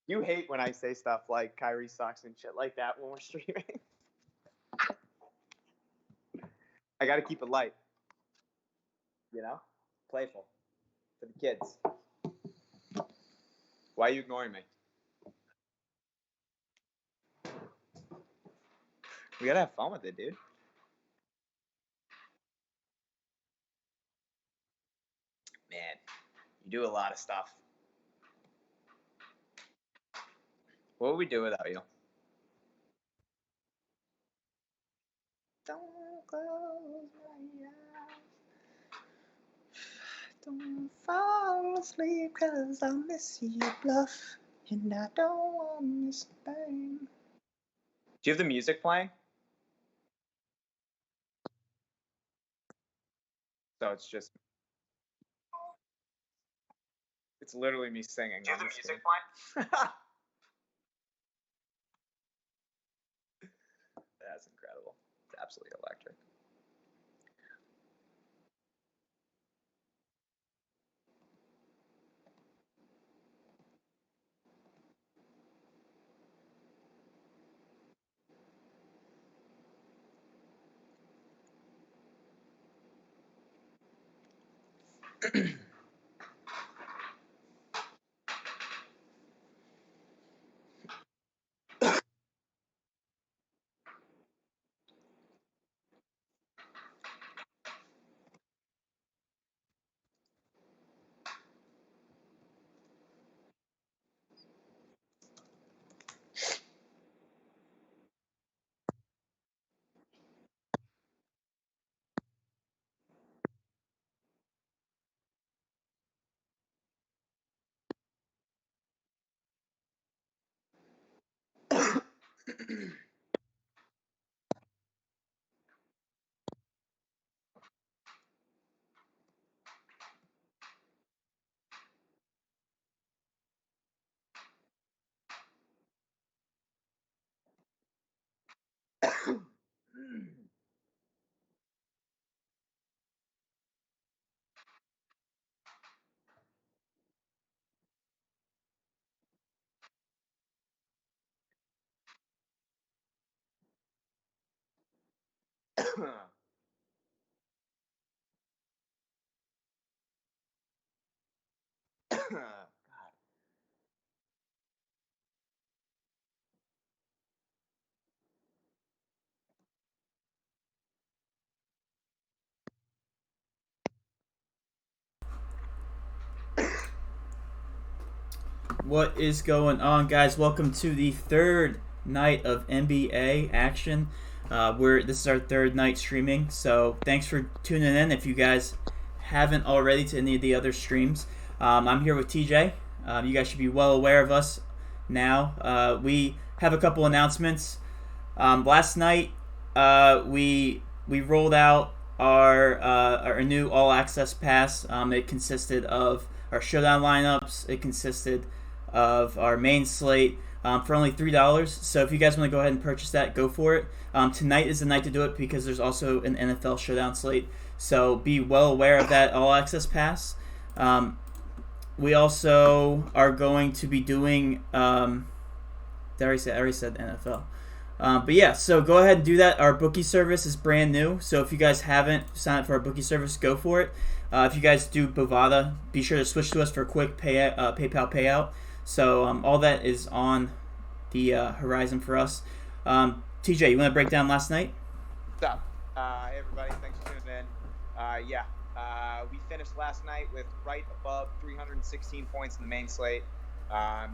You hate when I say stuff like Kyrie sucks and shit like that when we're streaming. I got to keep it light. You know? Playful. For the kids. Why are you ignoring me? We gotta have fun with it, dude. Man, you do a lot of stuff. What would we do without you? Don't close my eyes. Don't fall asleep cause I miss you bluff. And I don't want this thing. Do you have the music playing? So it's just. It's literally me singing. Do you have the music playing? That's incredible. It's absolutely electric. God. What is going on, guys? Welcome to the third night of NBA action. This is our third night streaming, so thanks for tuning in. If you guys haven't already to any of the other streams, I'm here with TJ. You guys should be well aware of us now. We have a couple announcements. Last night, we rolled out our new all access pass. It consisted of our showdown lineups. It consisted of our main slate for only $3. So if you guys want to go ahead and purchase that, go for it. Tonight is the night to do it because there's also an NFL showdown slate. So be well aware of that all access pass. We also are going to be doing. I already said NFL. But yeah, so go ahead and do that. Our bookie service is brand new, so if you guys haven't signed up for our bookie service, go for it. If you guys do Bovada, be sure to switch to us for a quick PayPal payout. So all that is on the horizon for us. TJ, you want to break down last night? What's up? Hey everybody, thanks for tuning in. We finished last night with right above 316 points in the main slate.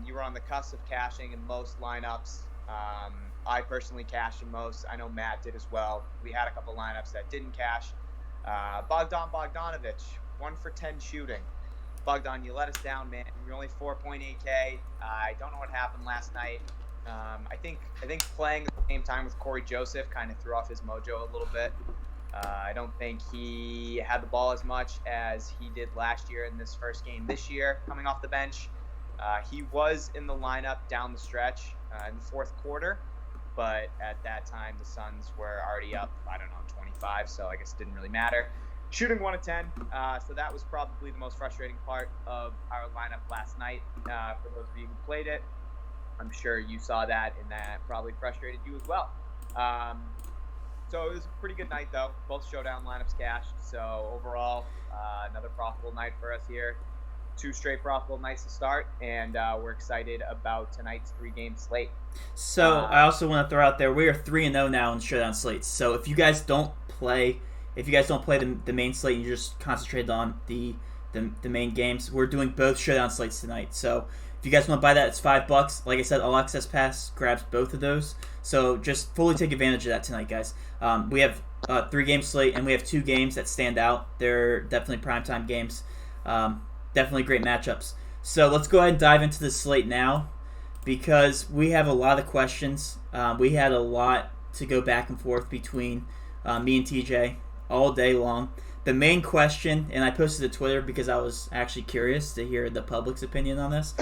You were on the cusp of cashing in most lineups. I personally cashed in most. I know Matt did as well. We had a couple lineups that didn't cash. Bogdan Bogdanovic, 1 for 10 shooting. Bogdan, you let us down, man. You're only 4.8K. I don't know what happened last night. I think playing at the same time with Corey Joseph kind of threw off his mojo a little bit. I don't think he had the ball as much as he did last year in this first game this year, coming off the bench. He was in the lineup down the stretch in the fourth quarter, but at that time the Suns were already up, 25, so I guess it didn't really matter. Shooting 1 of 10, so that was probably the most frustrating part of our lineup last night for those of you who played it. I'm sure you saw that, and that probably frustrated you as well. So it was a pretty good night, though. Both showdown lineups cashed. So overall, another profitable night for us here. 2 straight profitable nights to start, and we're excited about tonight's 3-game slate. So I also want to throw out there we are 3-0 now in showdown slates. So if you guys don't play the main slate and you're just concentrated on the main games, we're doing both showdown slates tonight. So if you guys want to buy that, it's $5. Like I said, All Access Pass grabs both of those. So just fully take advantage of that tonight, guys. We have a 3-game slate, and we have 2 games that stand out. They're definitely primetime games. Definitely great matchups. So let's go ahead and dive into the slate now, because we have a lot of questions. We had a lot to go back and forth between me and TJ all day long. The main question, and I posted to Twitter because I was actually curious to hear the public's opinion on this.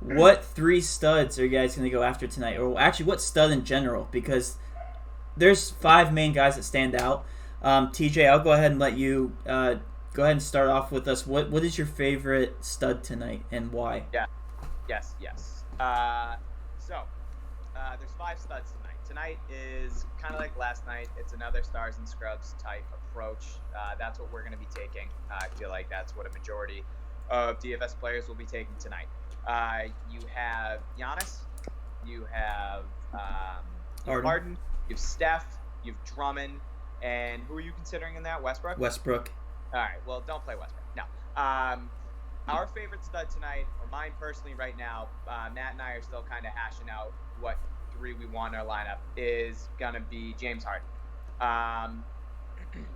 What 3 studs are you guys going to go after tonight? Or actually, what stud in general? Because there's 5 main guys that stand out. TJ, I'll go ahead and let you go ahead and start off with us. What is your favorite stud tonight, and why? Yeah. Yes. There's 5 studs tonight. Tonight is kind of like last night. It's another stars and scrubs type approach. That's what we're going to be taking. I feel like that's what a majority of DFS players will be taking tonight. You have Giannis. You have Harden. You have Steph. You have Drummond. And who are you considering in that? Westbrook? Westbrook. All right. Well, don't play Westbrook. No. Our favorite stud tonight, or mine personally right now, Matt and I are still kind of hashing out what 3 we want in our lineup, is going to be James Harden.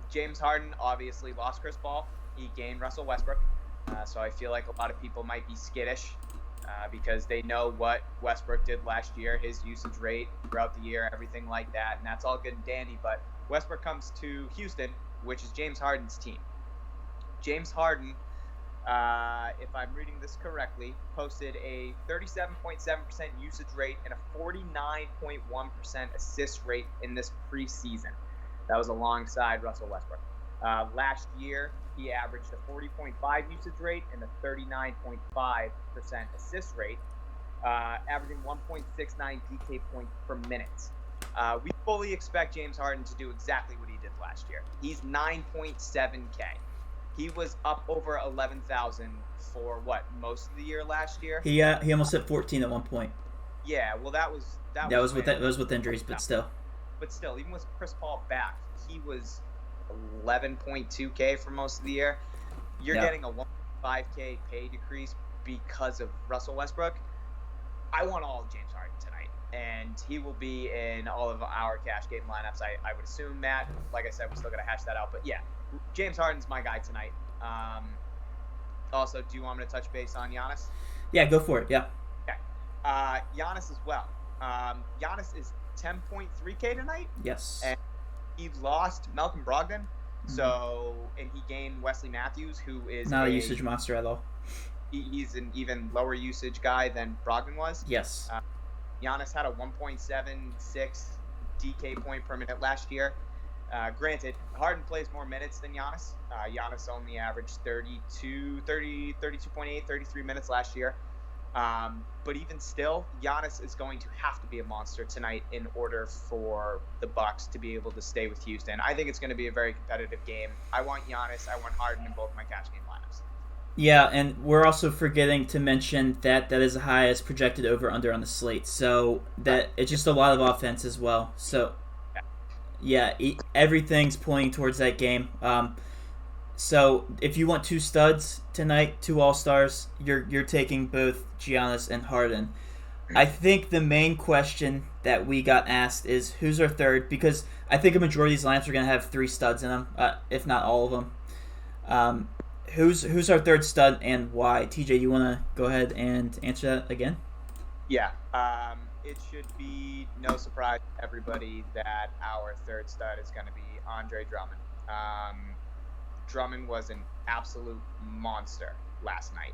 James Harden obviously lost Chris Paul. He gained Russell Westbrook. So I feel like a lot of people might be skittish because they know what Westbrook did last year, his usage rate throughout the year, everything like that. And that's all good and dandy. But Westbrook comes to Houston, which is James Harden's team. James Harden, if I'm reading this correctly, posted a 37.7% usage rate and a 49.1% assist rate in this preseason. That was alongside Russell Westbrook. Last year, he averaged a 40.5 usage rate and a 39.5% assist rate, averaging 1.69 DK points per minute. We fully expect James Harden to do exactly what he did last year. He's 9.7K. He was up over 11,000 for most of the year last year. He almost hit 14 at one point. Yeah, well that was with injuries, but still. But still, even with Chris Paul back, he was 11.2K for most of the year. You're getting a 1.5K pay decrease because of Russell Westbrook. I want all of James Harden tonight, and he will be in all of our cash game lineups. I would assume, Matt. Like I said, we're still going to hash that out. But yeah, James Harden's my guy tonight. Also, do you want me to touch base on Giannis? Yeah, go for it. Yeah. Okay. Giannis as well. Giannis is 10.3K tonight. Yes. And he lost Malcolm Brogdon. So, and he gained Wesley Matthews, who is not a usage monster at all. He's an even lower usage guy than Brogdon was. Yes. Giannis had a 1.76 DK point per minute last year. Granted, Harden plays more minutes than Giannis. Giannis only averaged 32.8, 33 minutes last year. But even still, Giannis is going to have to be a monster tonight in order for the Bucks to be able to stay with Houston. I think it's going to be a very competitive game. I want Giannis. I want Harden in both my cash game lineups. Yeah, and we're also forgetting to mention that is the highest projected over-under on the slate. So that it's just a lot of offense as well. So yeah, everything's pointing towards that game. So if you want 2 studs tonight, 2 all-stars, you're taking both Giannis and Harden. I think the main question that we got asked is who's our third, because I think a majority of these lineups are going to have 3 studs in them, if not all of them. Who's our third stud and why? TJ, you want to go ahead and answer that again? Yeah. It should be no surprise to everybody that our third stud is going to be Andre Drummond. Drummond was an absolute monster last night.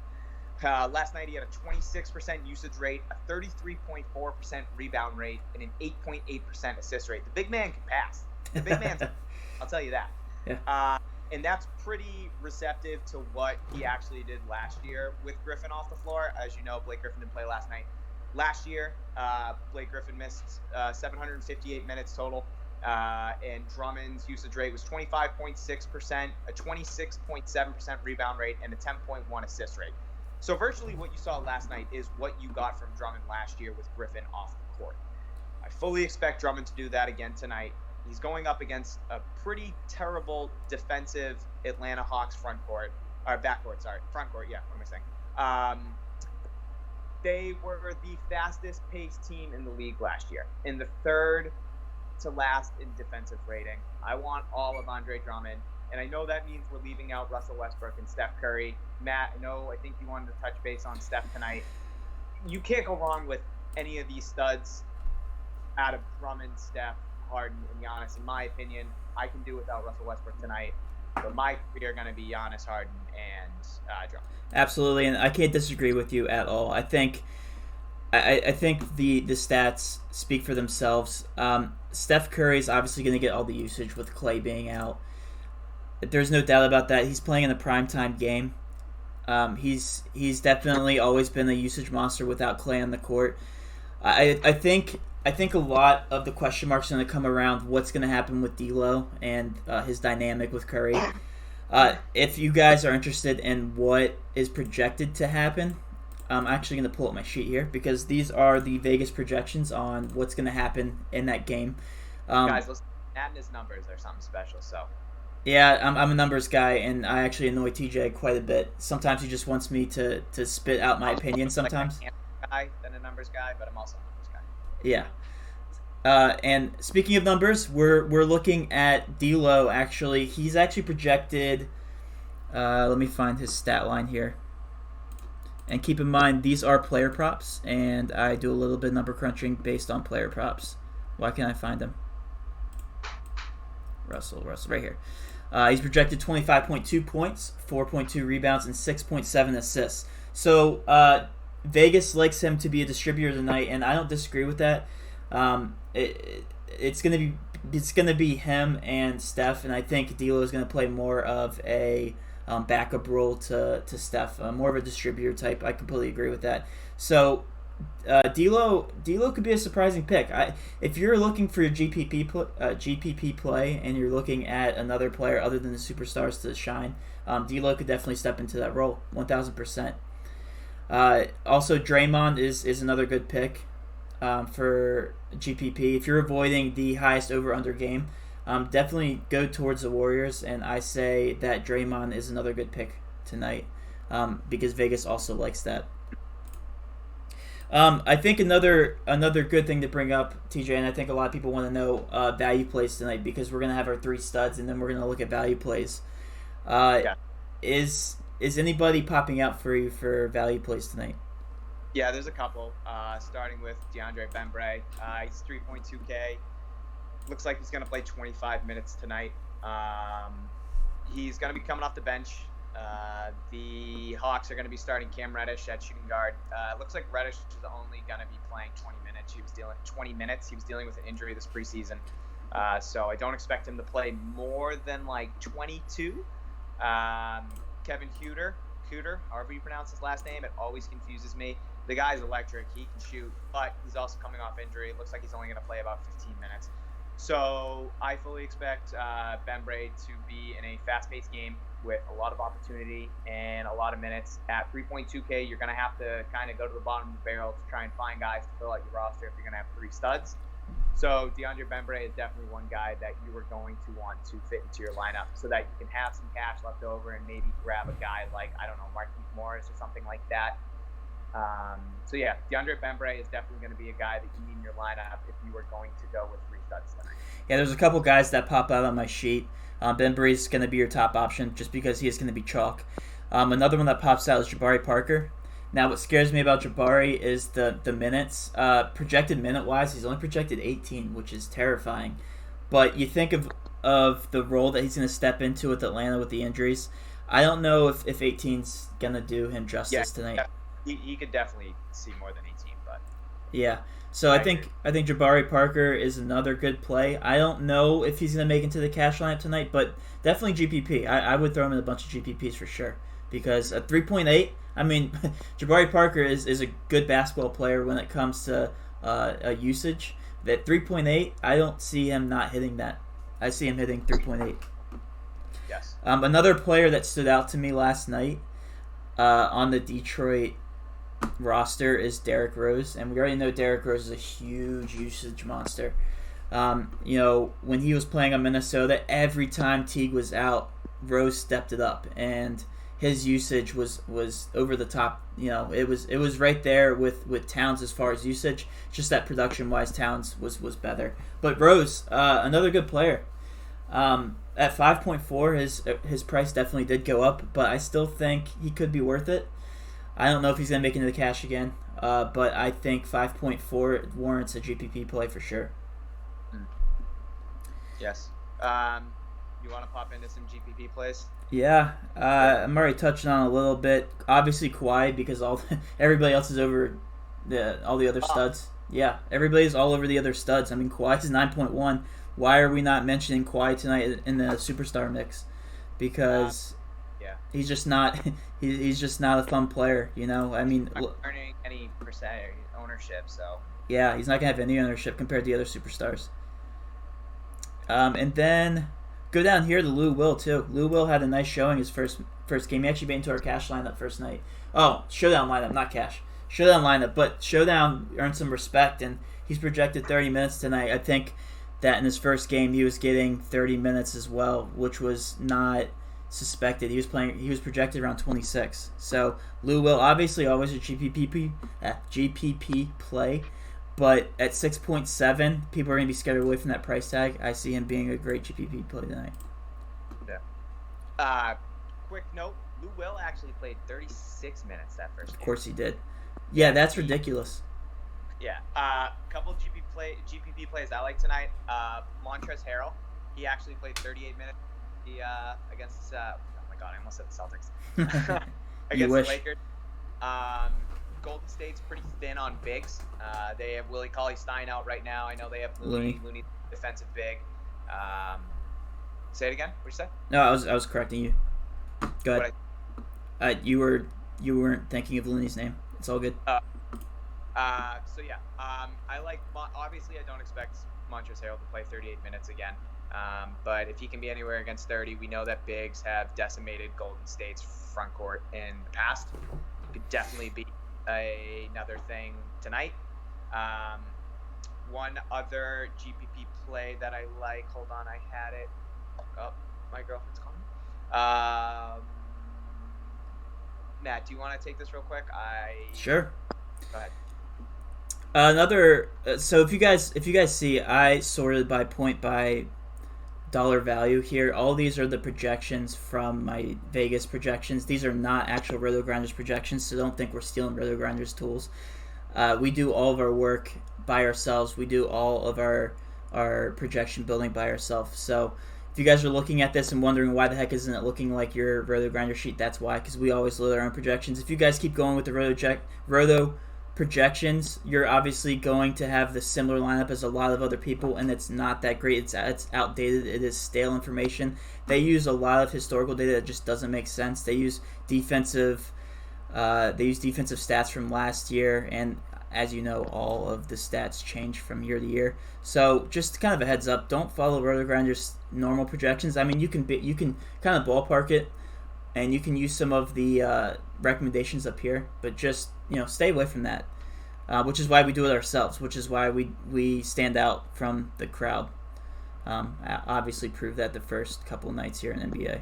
Last night he had a 26% usage rate, a 33.4% rebound rate, and an 8.8% assist rate. The big man can pass. The big man's I'll tell you that. Yeah. And that's pretty receptive to what he actually did last year with Griffin off the floor. As you know, Blake Griffin didn't play last night. last year, Blake Griffin missed 758 minutes total, and Drummond's usage rate was 25.6%, a 26.7% rebound rate, and a 10.1 assist rate. So virtually what you saw last night is what you got from Drummond last year with Griffin off the court. I fully expect Drummond to do that again tonight. He's going up against a pretty terrible defensive Atlanta Hawks front court. Yeah, what am I saying? They were the fastest paced team in the league last year, in the third to last in defensive rating. I want all of Andre Drummond, and I know that means we're leaving out Russell Westbrook and Steph Curry. Matt, I think you wanted to touch base on Steph tonight. You can't go wrong with any of these studs out of Drummond, Steph, Harden, and Giannis. In my opinion, I can do without Russell Westbrook tonight. But my three are going to be Giannis, Harden, and Drummond. Absolutely, and I can't disagree with you at all. I think the stats speak for themselves. Steph Curry's obviously going to get all the usage with Clay being out. There's no doubt about that. He's playing in a primetime game. He's definitely always been a usage monster without Clay on the court. I think a lot of the question marks are going to come around what's going to happen with D'Lo and his dynamic with Curry. If you guys are interested in what is projected to happen, I'm actually going to pull up my sheet here because these are the Vegas projections on what's going to happen in that game. Guys, listen, adding his numbers are something special, so... Yeah, I'm a numbers guy, and I actually annoy TJ quite a bit. Sometimes he just wants me to spit out my opinion sometimes. I'm a guy than a numbers guy, but I'm also a numbers guy. Yeah. And speaking of numbers, we're looking at D'Lo. Actually, he's actually projected. Let me find his stat line here. And keep in mind, these are player props, and I do a little bit of number crunching based on player props. Why can't I find them? Russell, right here. He's projected 25.2 points, 4.2 rebounds, and 6.7 assists. So Vegas likes him to be a distributor tonight, and I don't disagree with that. It's gonna be him and Steph, and I think D'Lo is gonna play more of a backup role to Steph, more of a distributor type. I completely agree with that. So D'Lo could be a surprising pick. If you're looking for your GPP play and you're looking at another player other than the superstars to shine, D'Lo could definitely step into that role, 1,000%. Also, Draymond is another good pick for GPP. If you're avoiding the highest over/under game, definitely go towards the Warriors, and I say that Draymond is another good pick tonight because Vegas also likes that. I think another good thing to bring up, TJ, and I think a lot of people want to know value plays tonight because we're going to have our three studs and then we're going to look at value plays. Yeah. Is anybody popping out for you for value plays tonight? Yeah, there's a couple. Starting with DeAndre Bembry. He's 3.2K. Looks like he's going to play 25 minutes tonight. He's going to be coming off the bench. The Hawks are going to be starting Cam Reddish at shooting guard. Looks like Reddish is only going to be playing 20 minutes. He was dealing with an injury this preseason. So I don't expect him to play more than like 22. Kevin Huerter, however you pronounce his last name, it always confuses me. The guy's electric. He can shoot, but he's also coming off injury. It looks like he's only going to play about 15 minutes. So I fully expect Bembry to be in a fast-paced game with a lot of opportunity and a lot of minutes. At 3.2K, you're going to have to kind of go to the bottom of the barrel to try and find guys to fill out your roster if you're going to have three studs. So DeAndre Bembry is definitely one guy that you are going to want to fit into your lineup so that you can have some cash left over and maybe grab a guy like, I don't know, Markieff Morris or something like that. So yeah, DeAndre Bembry is definitely going to be a guy that you need in your lineup if you were going to go with three studs tonight. Yeah, there's a couple guys that pop out on my sheet. Bembry is going to be your top option just because he is going to be chalk. Another one that pops out is Jabari Parker. Now, what scares me about Jabari is the minutes. Projected minute-wise, he's only projected 18, which is terrifying. But you think of the role that he's going to step into with Atlanta with the injuries. I don't know if 18's going to do him justice tonight. Yeah, he could definitely see more than 18, but... Yeah. So I think Jabari Parker is another good play. I don't know if he's going to make it into the cash lineup tonight, but definitely GPP. I would throw him in a bunch of GPPs for sure because a 3.8. I mean, Jabari Parker is a good basketball player when it comes to a usage. That 3.8, I don't see him not hitting that. I see him hitting 3.8. Yes. Another player that stood out to me last night on the Detroit roster is Derrick Rose, and we already know Derrick Rose is a huge usage monster. When he was playing on Minnesota, every time Teague was out, Rose stepped it up, and his usage was over the top. It was right there with Towns as far as usage. Just that production wise, Towns was better. But Rose, another good player. At 5.4, his price definitely did go up, but I still think he could be worth it. I don't know if he's gonna make it into the cash again, but I think 5.4 warrants a GPP play for sure. Yes. You want to pop into some GPP plays? Yeah, I'm already touching on a little bit. Obviously Kawhi, because everybody else is over all the other studs. Yeah, everybody's all over the other studs. I mean, Kawhi's 9.1. Why are we not mentioning Kawhi tonight in the superstar mix? Because he's just not he's just not a fun player. I mean, not earning any percent ownership, so yeah, he's not gonna have any ownership compared to the other superstars. And then go down here to Lou Will too. Lou Will had a nice showing his first game. He actually made into our cash lineup first night. Oh, showdown lineup, not cash. Showdown lineup, but showdown earned some respect, and he's projected 30 minutes tonight. I think that in his first game he was getting 30 minutes as well, which was not suspected. He was projected around 26. So Lou Will, obviously always a GPP play, but at 6.7, people are going to be scared away from that price tag. I see him being a great GPP play tonight. Yeah. Quick note: Lou Will actually played 36 minutes that first game. Of course he did. Yeah, that's ridiculous. Yeah. Couple GPP plays I like tonight. Montrezl Harrell. He actually played 38 minutes. Against oh my god, I almost said the Celtics. Against the Lakers. Golden State's pretty thin on bigs. They have Willie Cauley-Stein out right now. I know they have Looney defensive big. Say it again. What'd you say? No, I was correcting you. Go ahead. You weren't thinking of Looney's name. It's all good. I like. Obviously, I don't expect Montrezl Harrell to play 38 minutes again. But if he can be anywhere against 30, we know that bigs have decimated Golden State's front court in the past. It could definitely be another thing tonight. One other GPP play that I like. Hold on, I had it. Oh, my girlfriend's calling. Matt, do you want to take this real quick? Sure. Go ahead. So if you guys see, I sorted by point by dollar value here. All these are the projections from my Vegas projections. These are not actual Roto Grinders projections, so don't think we're stealing Roto Grinders tools. We do all of our work by ourselves. We do all of our projection building by ourselves. So if you guys are looking at this and wondering why the heck isn't it looking like your Roto Grinder sheet, that's why, because we always load our own projections. If you guys keep going with the Roto projections, you're obviously going to have the similar lineup as a lot of other people, and it's not that great. It's outdated. It is stale information. They use a lot of historical data that just doesn't make sense. They use defensive stats from last year, and as you know, all of the stats change from year to year. So just kind of a heads up, don't follow Roto Grinder's normal projections. I mean, you can kind of ballpark it, and you can use some of the recommendations up here, but just stay away from that. Which is why we do it ourselves. Which is why we stand out from the crowd. Obviously, proved that the first couple of nights here in NBA.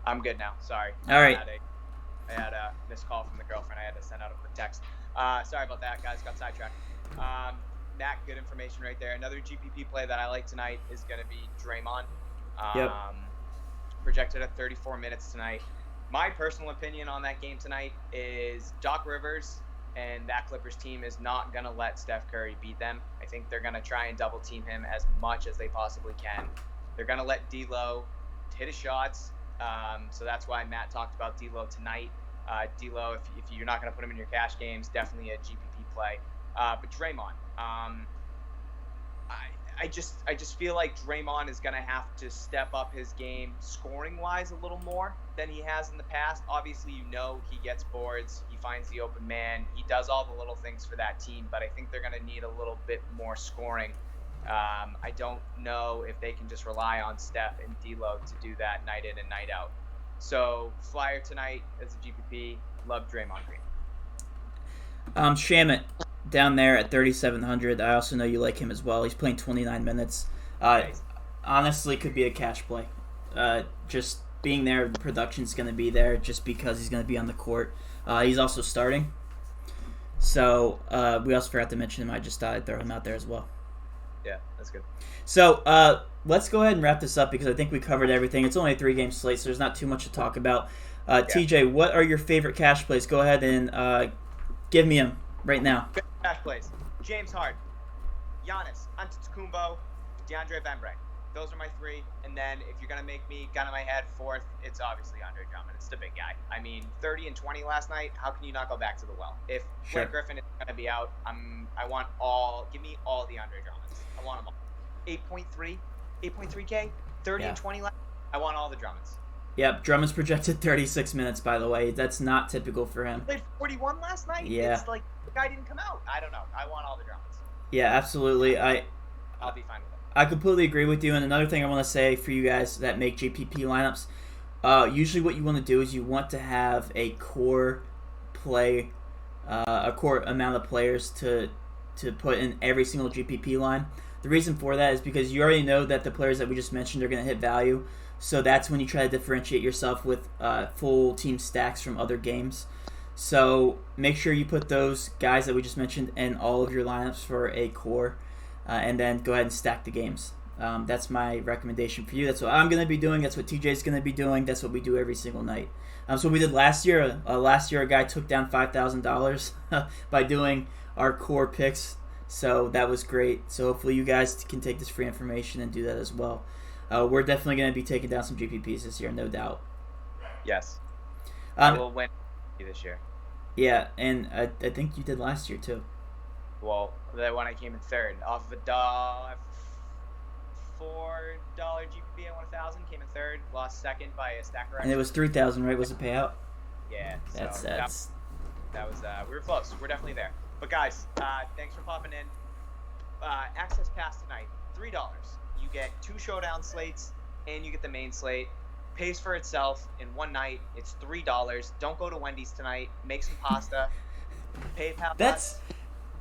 I'm good now. Sorry. All right. I had a missed call from the girlfriend. I had to send out a quick text. Sorry about that, guys. Got sidetracked. Matt, good information right there. Another GPP play that I like tonight is going to be Draymond. Yep. Projected at 34 minutes tonight. My personal opinion on that game tonight is Doc Rivers and that Clippers team is not going to let Steph Curry beat them. I think they're going to try and double team him as much as they possibly can. They're going to let D'Lo hit his shots. So that's why Matt talked about D'Lo tonight. D'Lo, if you're not going to put him in your cash games, definitely a GPP play. But Draymond, I just feel like Draymond is gonna have to step up his game scoring wise a little more than he has in the past. Obviously, he gets boards, he finds the open man, he does all the little things for that team. But I think they're gonna need a little bit more scoring. I don't know if they can just rely on Steph and D'Lo to do that night in and night out. So flyer tonight as a GPP. Love Draymond Green. Shamit down there at 3,700. I also know you like him as well. He's playing 29 minutes. Nice. Honestly, could be a cash play. Just being there, the production's going to be there just because he's going to be on the court. He's also starting. So we also forgot to mention him. I just thought I'd throw him out there as well. Yeah, that's good. So let's go ahead and wrap this up because I think we covered everything. It's only a 3-game slate, so there's not too much to talk about. TJ, what are your favorite cash plays? Go ahead and give me them right now. Cash plays. James Harden, Giannis Antetokounmpo, DeAndre Bembry. Those are my 3. And then if you're going to make me gun in my head 4th, it's obviously Andre Drummond. It's the big guy. I mean, 30 and 20 last night. How can you not go back to the well? If Blake Griffin is going to be out, give me all the Andre Drummonds. I want them all. 8.3K, 30 and 20 last night. I want all the Drummonds. Yep, Drummond's projected 36 minutes, by the way. That's not typical for him. He played 41 last night? Yeah. It's like the guy didn't come out. I don't know. I want all the Drummonds. Yeah, absolutely. I'll be fine with it. I completely agree with you. And another thing I want to say for you guys that make GPP lineups, usually what you want to do is you want to have a core play, a core amount of players to put in every single GPP line. The reason for that is because you already know that the players that we just mentioned are going to hit value. So that's when you try to differentiate yourself with full team stacks from other games. So make sure you put those guys that we just mentioned in all of your lineups for a core, and then go ahead and stack the games. That's my recommendation for you. That's what I'm going to be doing. That's what TJ's going to be doing. That's what we do every single night. So we did last year. Last year, a guy took down $5,000 by doing our core picks. So that was great. So hopefully you guys can take this free information and do that as well. We're definitely going to be taking down some GPPs this year, no doubt. Yes. I will win this year. Yeah, and I think you did last year too. Well, that one I came in 3rd. Off of a $4 GPP, I won 1,000. Came in 3rd. Lost 2nd by a stack correction. And it was 3,000, right? Was the payout? Yeah. That's. That was. We were close. We're definitely there. But guys, thanks for popping in. Access Pass tonight, $3. You get 2 showdown slates, and you get the main slate. Pays for itself in one night. It's $3. Don't go to Wendy's tonight. Make some pasta. PayPal. That's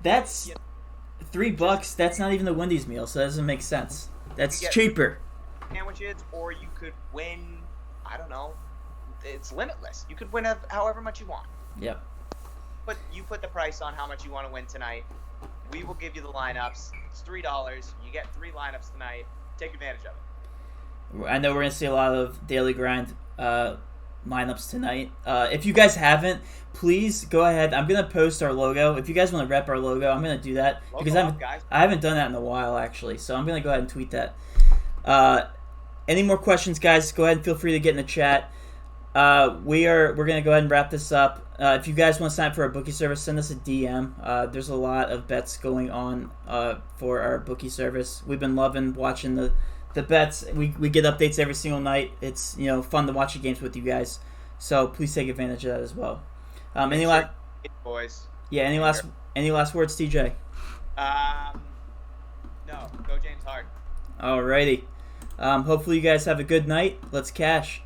$3. That's not even the Wendy's meal, so that doesn't make sense. That's cheaper. Sandwiches, or you could win. I don't know. It's limitless. You could win however much you want. Yep. But you put the price on how much you want to win tonight. We will give you the lineups. It's $3. You get 3 lineups tonight. Take advantage of it. I know we're going to see a lot of Daily Grind lineups tonight. If you guys haven't, please go ahead. I'm going to post our logo. If you guys want to rep our logo, I'm going to do that. Because I haven't done that in a while, actually. So I'm going to go ahead and tweet that. Any more questions, guys, go ahead and feel free to get in the chat. We're going to go ahead and wrap this up. If you guys want to sign up for our bookie service, send us a DM. There's a lot of bets going on for our bookie service. We've been loving watching the bets. We get updates every single night. It's fun to watch the games with you guys. So please take advantage of that as well. Any last boys? Yeah. Any last words, TJ? No. Go James Harden. Alrighty. Hopefully you guys have a good night. Let's cash.